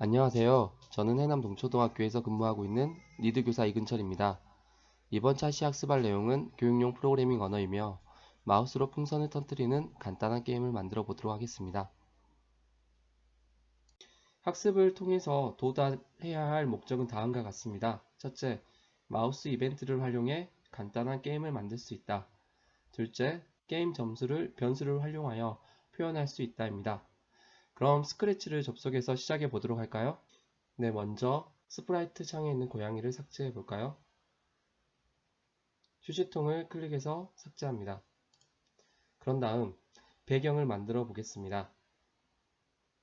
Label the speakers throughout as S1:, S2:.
S1: 안녕하세요. 저는 해남 동초등학교에서 근무하고 있는 리드 교사 이근철입니다. 이번 차시 학습할 내용은 교육용 프로그래밍 언어이며 마우스로 풍선을 터뜨리는 간단한 게임을 만들어 보도록 하겠습니다. 학습을 통해서 도달해야 할 목적은 다음과 같습니다. 첫째, 마우스 이벤트를 활용해 간단한 게임을 만들 수 있다. 둘째, 게임 점수를 변수를 활용하여 표현할 수 있다입니다. 그럼 스크래치를 접속해서 시작해 보도록 할까요? 네, 먼저 스프라이트 창에 있는 고양이를 삭제해 볼까요? 휴지통을 클릭해서 삭제합니다. 그런 다음 배경을 만들어 보겠습니다.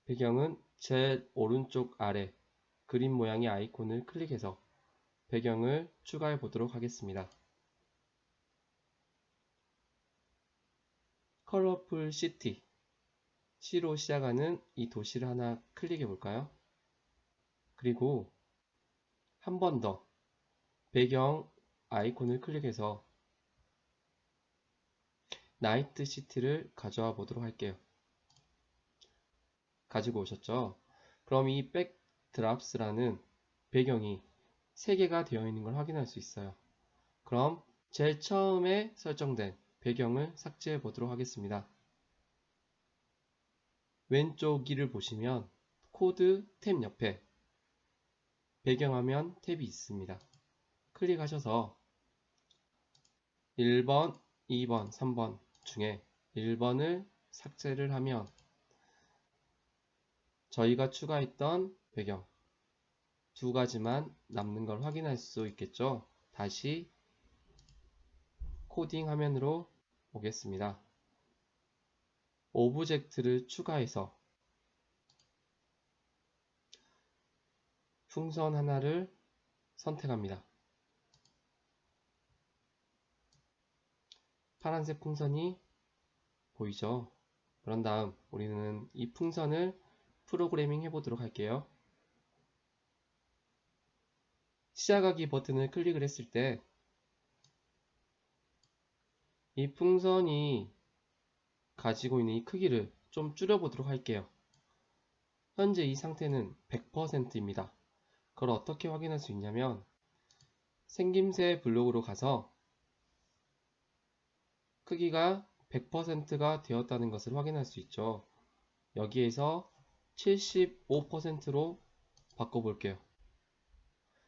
S1: 배경은 제일 오른쪽 아래 그림 모양의 아이콘을 클릭해서 배경을 추가해 보도록 하겠습니다. 컬러풀 시티, C로 시작하는 이 도시를 하나 클릭해 볼까요? 그리고 한 번 더 배경 아이콘을 클릭해서 나이트 시티를 가져와 보도록 할게요. 가지고 오셨죠? 그럼 이 백드랍스라는 배경이 3개가 되어 있는 걸 확인할 수 있어요. 그럼 제일 처음에 설정된 배경을 삭제해 보도록 하겠습니다. 왼쪽 길을 보시면 코드 탭 옆에 배경화면 탭이 있습니다. 클릭하셔서 1번, 2번, 3번 중에 1번을 삭제를 하면 저희가 추가했던 배경 2가지만 남는 걸 확인할 수 있겠죠. 다시 코딩 화면으로 오겠습니다. 오브젝트를 추가해서 풍선 하나를 선택합니다. 파란색 풍선이 보이죠? 그런 다음 우리는 이 풍선을 프로그래밍 해보도록 할게요. 시작하기 버튼을 클릭을 했을 때 이 풍선이 가지고 있는 이 크기를 좀 줄여보도록 할게요. 현재 이 상태는 100%입니다. 그걸 어떻게 확인할 수 있냐면 생김새 블록으로 가서 크기가 100%가 되었다는 것을 확인할 수 있죠. 여기에서 75%로 바꿔볼게요.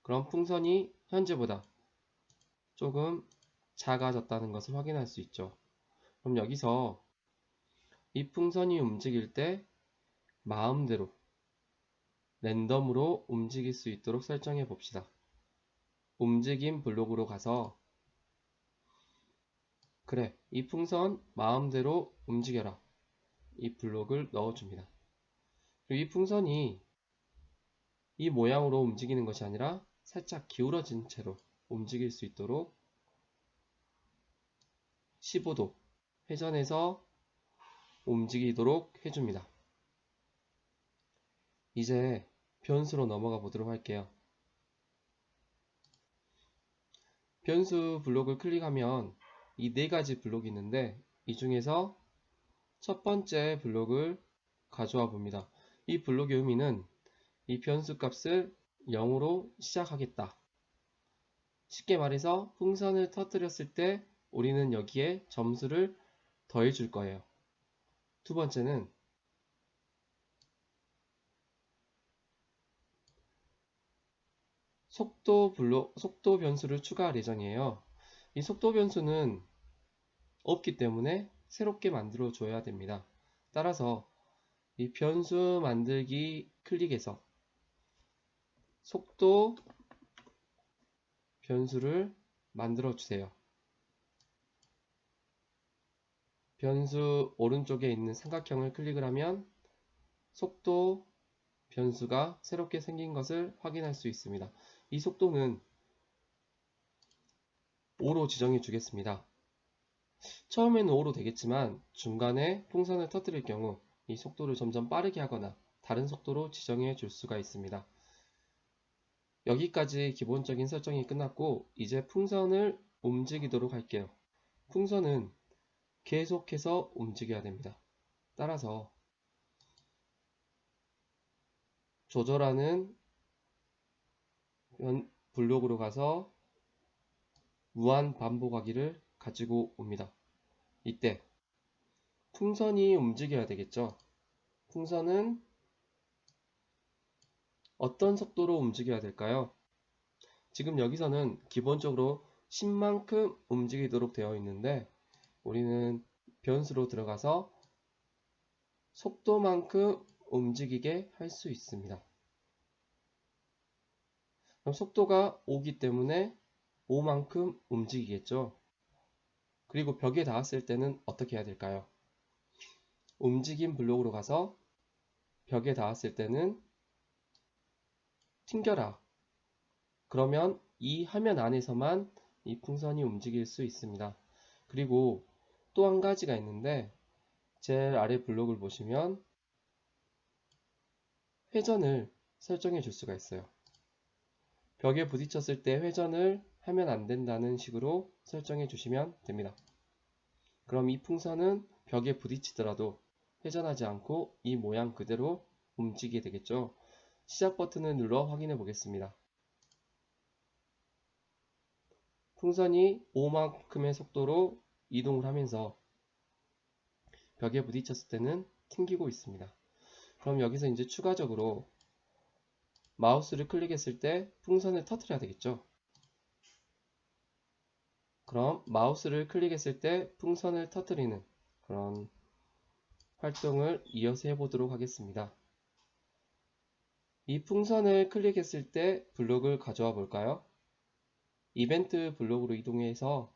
S1: 그럼 풍선이 현재보다 조금 작아졌다는 것을 확인할 수 있죠. 그럼 여기서 이 풍선이 움직일 때 마음대로 랜덤으로 움직일 수 있도록 설정해 봅시다. 움직임 블록으로 가서 그래, 이 풍선 마음대로 움직여라. 이 블록을 넣어줍니다. 그리고 이 풍선이 이 모양으로 움직이는 것이 아니라 살짝 기울어진 채로 움직일 수 있도록 15도 회전해서 움직이도록 해줍니다. 이제 변수로 넘어가 보도록 할게요. 변수 블록을 클릭하면 이 4가지 블록이 있는데 이 중에서 첫 번째 블록을 가져와 봅니다. 이 블록의 의미는 이 변수 값을 0으로 시작하겠다. 쉽게 말해서 풍선을 터뜨렸을 때 우리는 여기에 점수를 더해 줄 거예요. 두 번째는 속도 변수를 추가할 예정이에요. 이 속도 변수는 없기 때문에 새롭게 만들어 줘야 됩니다. 따라서 이 변수 만들기 클릭해서 속도 변수를 만들어 주세요. 변수 오른쪽에 있는 삼각형을 클릭을 하면 속도 변수가 새롭게 생긴 것을 확인할 수 있습니다. 이 속도는 5로 지정해 주겠습니다. 처음에는 5로 되겠지만 중간에 풍선을 터뜨릴 경우 이 속도를 점점 빠르게 하거나 다른 속도로 지정해 줄 수가 있습니다. 여기까지 기본적인 설정이 끝났고 이제 풍선을 움직이도록 할게요. 풍선은 계속해서 움직여야 됩니다. 따라서 조절하는 블록으로 가서 무한 반복하기를 가지고 옵니다. 이때 풍선이 움직여야 되겠죠. 풍선은 어떤 속도로 움직여야 될까요? 지금 여기서는 기본적으로 10만큼 움직이도록 되어 있는데 우리는 변수로 들어가서 속도만큼 움직이게 할 수 있습니다. 그럼 속도가 5기 때문에 5만큼 움직이겠죠. 그리고 벽에 닿았을 때는 어떻게 해야 될까요? 움직임 블록으로 가서 벽에 닿았을 때는 튕겨라. 그러면 이 화면 안에서만 이 풍선이 움직일 수 있습니다. 그리고 또 한 가지가 있는데 제일 아래 블록을 보시면 회전을 설정해 줄 수가 있어요. 벽에 부딪혔을 때 회전을 하면 안 된다는 식으로 설정해 주시면 됩니다. 그럼 이 풍선은 벽에 부딪히더라도 회전하지 않고 이 모양 그대로 움직이게 되겠죠. 시작 버튼을 눌러 확인해 보겠습니다. 풍선이 5만큼의 속도로 이동을 하면서 벽에 부딪혔을 때는 튕기고 있습니다. 그럼 여기서 이제 추가적으로 마우스를 클릭했을 때 풍선을 터뜨려야 되겠죠. 그럼 마우스를 클릭했을 때 풍선을 터뜨리는 그런 활동을 이어서 해보도록 하겠습니다. 이 풍선을 클릭했을 때 블록을 가져와 볼까요? 이벤트 블록으로 이동해서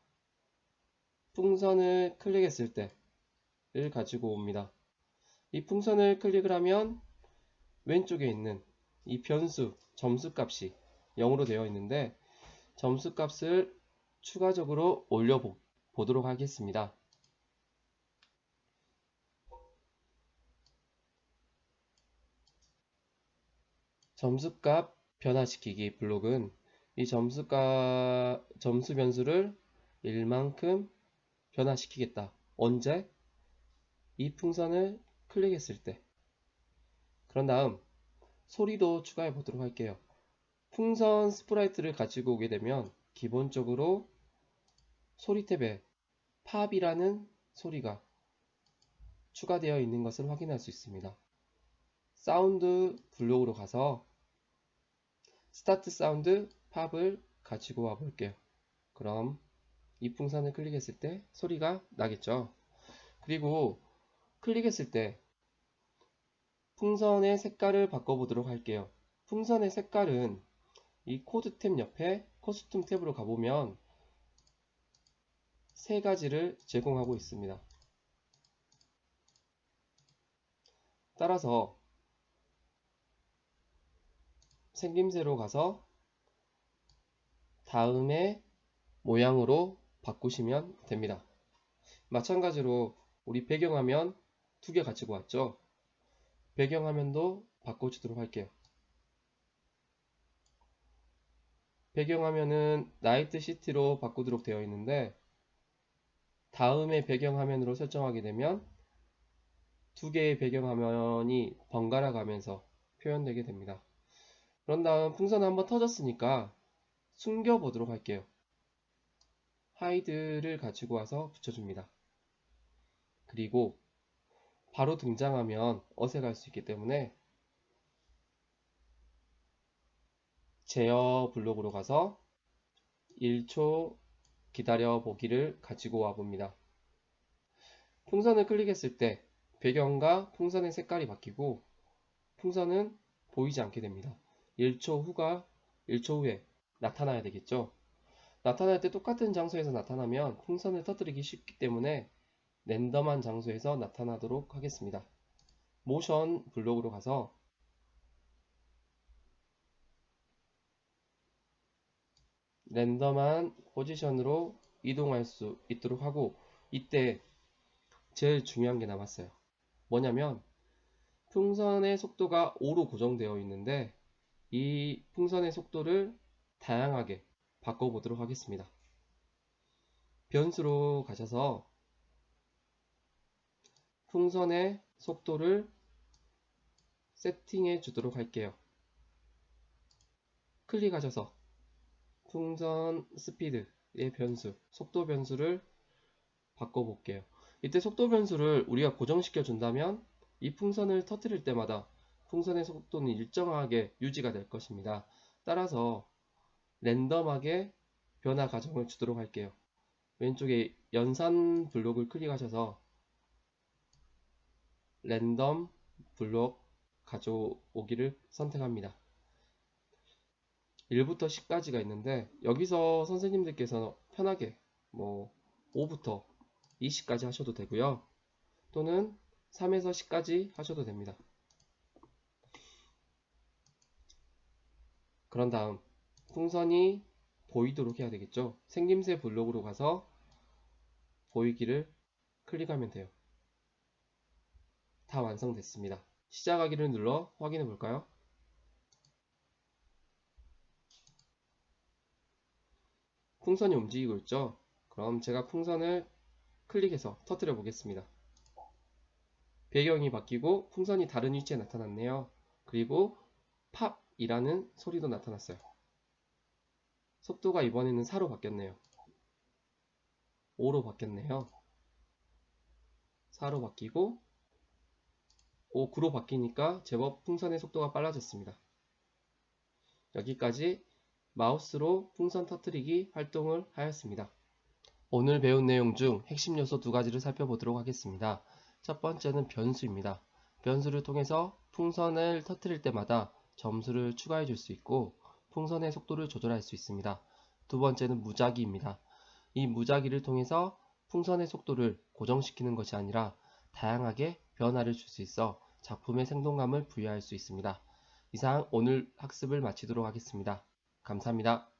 S1: 풍선을 클릭했을 때를 가지고 옵니다. 이 풍선을 클릭을 하면 왼쪽에 있는 이 변수 점수 값이 0으로 되어 있는데 점수 값을 추가적으로 올려 보도록 하겠습니다. 점수값 변화시키기 블록은 이 점수 변수를 1만큼 변화시키겠다. 언제? 이 풍선을 클릭했을 때. 그런 다음 소리도 추가해 보도록 할게요. 풍선 스프라이트를 가지고 오게 되면 기본적으로 소리 탭에 팝이라는 소리가 추가되어 있는 것을 확인할 수 있습니다. 사운드 블록으로 가서 스타트 사운드 팝을 가지고 와 볼게요. 그럼 이 풍선을 클릭했을 때 소리가 나겠죠. 그리고 클릭했을 때 풍선의 색깔을 바꿔보도록 할게요. 풍선의 색깔은 이 코드 탭 옆에 코스튬 탭으로 가보면 세 가지를 제공하고 있습니다. 따라서 생김새로 가서 다음에 모양으로 바꾸시면 됩니다. 마찬가지로 우리 배경화면 두 개 가지고 왔죠. 배경화면도 바꿔주도록 할게요. 배경화면은 나이트 시티로 바꾸도록 되어 있는데 다음에 배경화면으로 설정하게 되면 두 개의 배경화면이 번갈아 가면서 표현되게 됩니다. 그런 다음 풍선 한번 터졌으니까 숨겨 보도록 할게요. 하이드를 가지고 와서 붙여줍니다. 그리고 바로 등장하면 어색할 수 있기 때문에 제어 블록으로 가서 1초 기다려 보기를 가지고 와 봅니다. 풍선을 클릭했을 때 배경과 풍선의 색깔이 바뀌고 풍선은 보이지 않게 됩니다. 1초 후에 나타나야 되겠죠. 나타날 때 똑같은 장소에서 나타나면 풍선을 터뜨리기 쉽기 때문에 랜덤한 장소에서 나타나도록 하겠습니다. 모션 블록으로 가서 랜덤한 포지션으로 이동할 수 있도록 하고 이때 제일 중요한 게 남았어요. 뭐냐면 풍선의 속도가 5로 고정되어 있는데 이 풍선의 속도를 다양하게 바꿔보도록 하겠습니다. 변수로 가셔서 풍선의 속도를 세팅해 주도록 할게요. 클릭하셔서 풍선 스피드의 변수, 속도 변수를 바꿔볼게요. 이때 속도 변수를 우리가 고정시켜 준다면 이 풍선을 터뜨릴 때마다 풍선의 속도는 일정하게 유지가 될 것입니다. 따라서 랜덤하게 변화 가정을 주도록 할게요. 왼쪽에 연산 블록을 클릭하셔서 랜덤 블록 가져오기를 선택합니다. 1부터 10까지가 있는데 여기서 선생님들께서 편하게 5부터 20까지 하셔도 되고요. 또는 3에서 10까지 하셔도 됩니다. 그런 다음 풍선이 보이도록 해야 되겠죠. 생김새 블록으로 가서 보이기를 클릭하면 돼요. 다 완성됐습니다. 시작하기를 눌러 확인해 볼까요? 풍선이 움직이고 있죠. 그럼 제가 풍선을 클릭해서 터뜨려 보겠습니다. 배경이 바뀌고 풍선이 다른 위치에 나타났네요. 그리고 팝이라는 소리도 나타났어요. 속도가 이번에는 4로 바뀌었네요. 5로 바뀌었네요. 4로 바뀌고 9로 바뀌니까 제법 풍선의 속도가 빨라졌습니다. 여기까지 마우스로 풍선 터뜨리기 활동을 하였습니다. 오늘 배운 내용 중 핵심 요소 2가지를 살펴보도록 하겠습니다. 첫 번째는 변수입니다. 변수를 통해서 풍선을 터뜨릴 때마다 점수를 추가해 줄 수 있고 풍선의 속도를 조절할 수 있습니다. 두 번째는 무작위입니다. 이 무작위를 통해서 풍선의 속도를 고정시키는 것이 아니라 다양하게 변화를 줄 수 있어 작품의 생동감을 부여할 수 있습니다. 이상 오늘 학습을 마치도록 하겠습니다. 감사합니다.